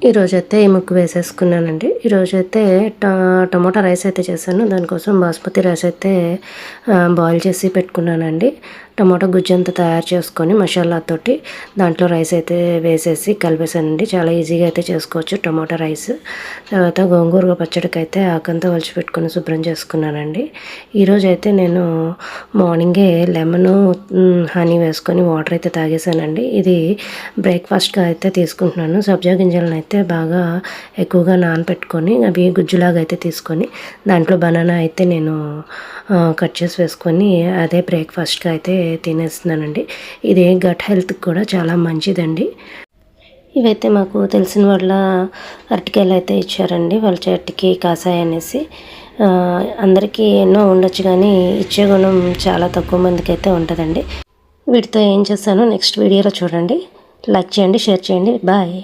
ఈరోజైతే ఈ ముగ్గు వేసేసుకున్నానండి. ఈరోజైతే టమోటా రైస్ అయితే చేశాను. దానికోసం బాస్మతి రైస్ అయితే బాయిల్ చేసి పెట్టుకున్నానండి. టమోటా గుజ్జు అంతా తయారు చేసుకొని మసాలాతోటి దాంట్లో రైస్ అయితే వేసేసి కలిపేసానండి. చాలా ఈజీగా అయితే చేసుకోవచ్చు టమోటా రైస్. తర్వాత గోంగూర పచ్చడికి అయితే ఆకంతా వలిచి పెట్టుకొని శుభ్రం చేసుకున్నానండి. ఈరోజు అయితే నేను మార్నింగే లెమను హనీ వేసుకొని వాటర్ అయితే తాగేసానండి. ఇది బ్రేక్ఫాస్ట్గా అయితే తీసుకుంటున్నాను. సబ్జా గింజలను అయితే బాగా ఎక్కువగా నానపెట్టుకొని అవి గుజ్జులాగా అయితే తీసుకొని దాంట్లో బనానా అయితే నేను కట్ చేసి వేసుకొని అదే బ్రేక్ఫాస్ట్గా అయితే తినేస్తున్నానండి. ఇది గట్ హెల్త్కి కూడా చాలా మంచిదండి. ఇవైతే మాకు తెలిసిన వాళ్ళ అరటికాయలు అయితే ఇచ్చారండి. వాళ్ళ చెట్టుకి కాసాయి అనేసి. అందరికీ ఎన్నో ఉండొచ్చు కానీ ఇచ్చే గుణం చాలా తక్కువ మందికి అయితే ఉంటుందండి. వీటితో ఏం చేస్తానో నెక్స్ట్ వీడియోలో చూడండి. లైక్ చేయండి, షేర్ చేయండి. బాయ్.